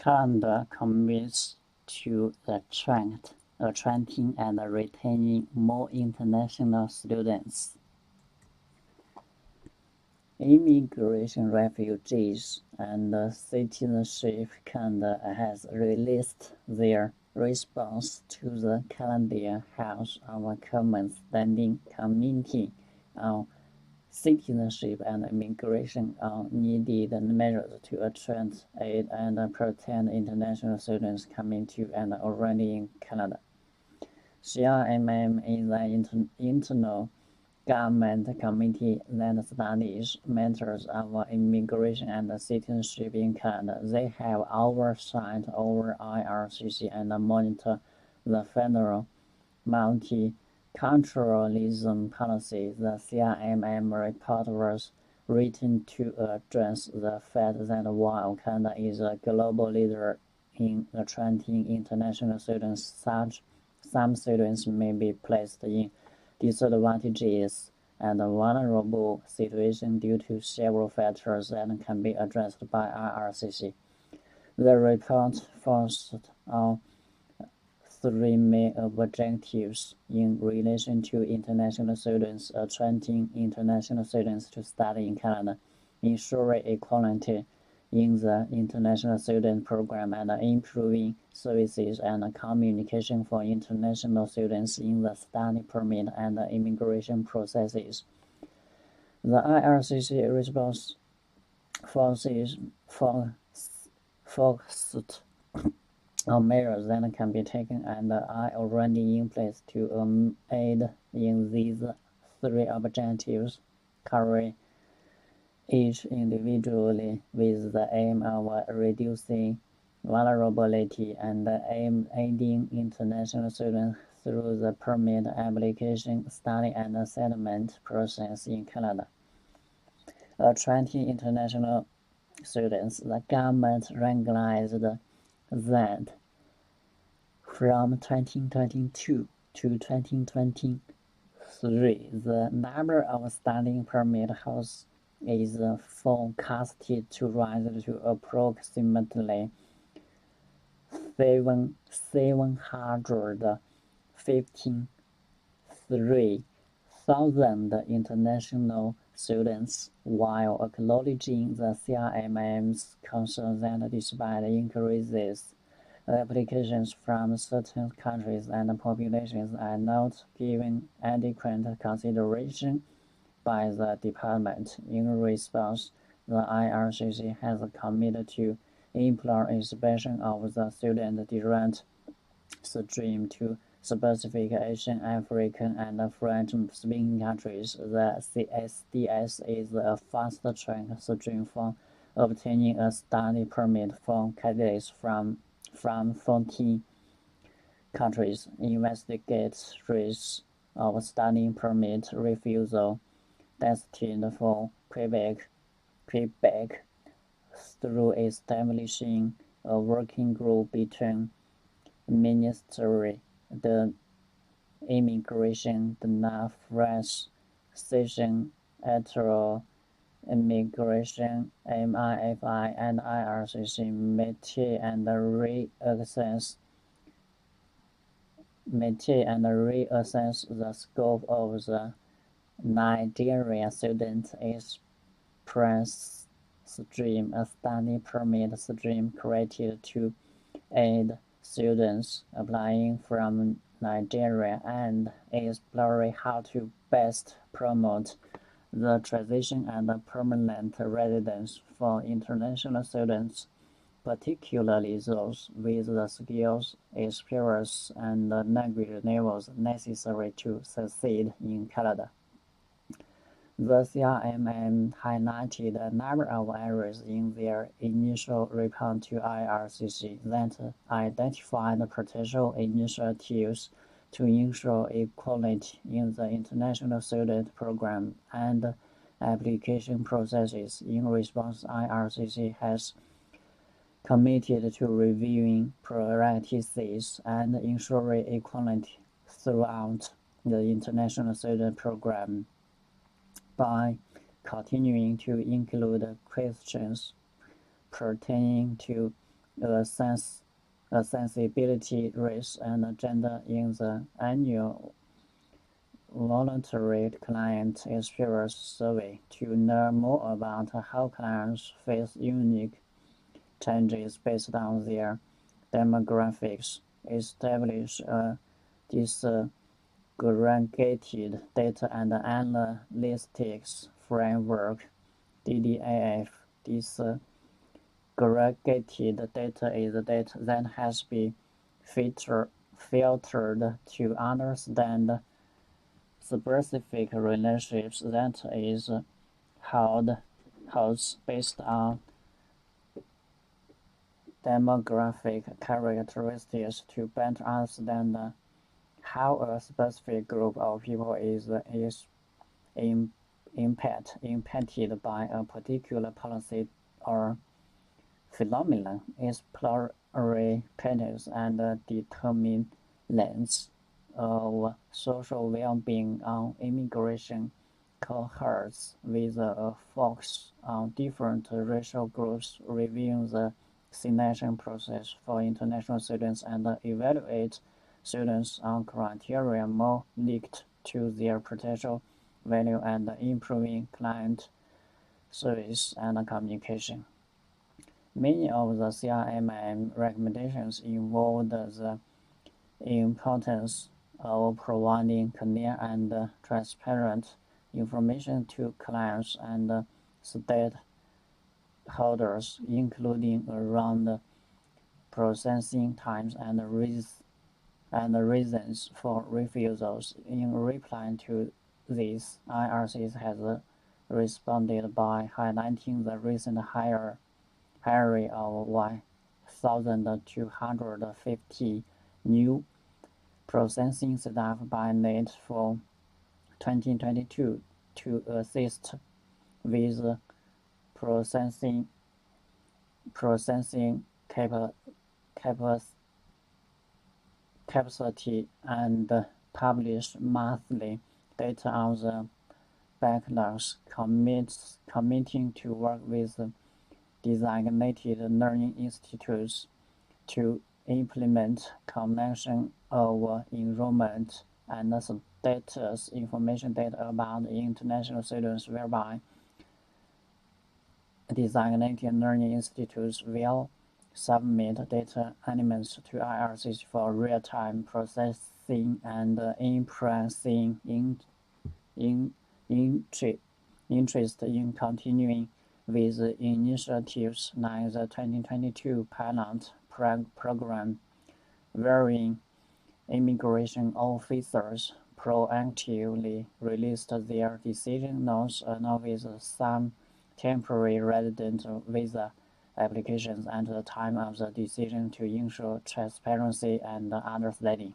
Canada commits to attracting and retaining more international students. Immigration, refugees, and citizenship. Canada has released their response to the Canadian House of Commons Standing Committee on Citizenship and Immigration on needed measures to attract, aid, and protect international students coming to and already in Canada. CRMM is an internal government committee that studies matters of immigration and citizenship in Canada. They have oversight over IRCC and monitor the federal multiculturalism policy. The CRMM report was written to address the fact that while Canada is a global leader in attracting international students, some students may be placed in disadvantages and vulnerable situations due to several factors that can be addressed by IRCC. The report focused on three main objectives in relation to international students: attracting international students to study in Canada, ensuring equality in the international student program, and improving services and communication for international students in the study permit and immigration processes. The IRCC response focused on measures that can be taken and are already in place to aid in these three objectives, carry each individually with the aim of reducing vulnerability and aiding international students through the permit application, study, and settlement process in Canada. Attracting international students, the government recognized that from 2022 to 2023, the number of study permit holders is forecasted to rise to approximately 753,000 international students, while acknowledging the CRMM's concern that despite increases, applications from certain countries and populations are not given adequate consideration by the department. In response, the IRCC has committed to improve expansion of the student direct stream to specific Asian, African, and French-speaking countries. The CSDS is a fast-track stream for obtaining a study permit for candidates from 14 countries. Investigates risks of study permit refusal destined for Quebec through establishing a working group between Ministry, the Immigration, the Northwest Section Electoral Immigration, MIFI, and IRCC maintain and reassess the scope of the Nigeria Student Express Stream, a study permit stream created to aid students applying from Nigeria and exploring how to best promote the transition and permanent residence for international students, particularly those with the skills, experience, and language levels necessary to succeed in Canada. The CRMM highlighted a number of areas in their initial report to IRCC that identified potential initiatives to ensure equality in the international student program and application processes. In response, IRCC has committed to reviewing practices and ensuring equality throughout the international student program by continuing to include questions pertaining to a sensibility race and gender in the annual voluntary client experience survey to learn more about how clients face unique changes based on their demographics. Establish a disaggregated data and analytics framework (DDAF). Disaggregated data is data that has been filtered to understand specific relationships that is held based on demographic characteristics to better understand how a specific group of people is impacted by a particular policy or phenomenon. Exploratory patterns and determinants of social well-being on immigration cohorts with a focus on different racial groups, reviewing the selection process for international students and evaluate students on criteria more linked to their potential value and improving client service and communication. Many of the CRM recommendations involve the importance of providing clear and transparent information to clients and stakeholders, including around processing times and reasons for refusals. In reply to this, IRC has responded by highlighting the recent hiring of 1,250 new processing staff by NAT for 2022 to assist with processing capacity and publish monthly data on the backlogs, committing to work with designated learning institutes to implement collection of enrollment and status information data about international students, whereby designated learning institutes will submit data elements to IRC for real-time processing and expressing interest in continuing with initiatives like the 2022 pilot program, wherein immigration officers proactively released their decision notes along with some temporary resident visa applications at the time of the decision to ensure transparency and understanding.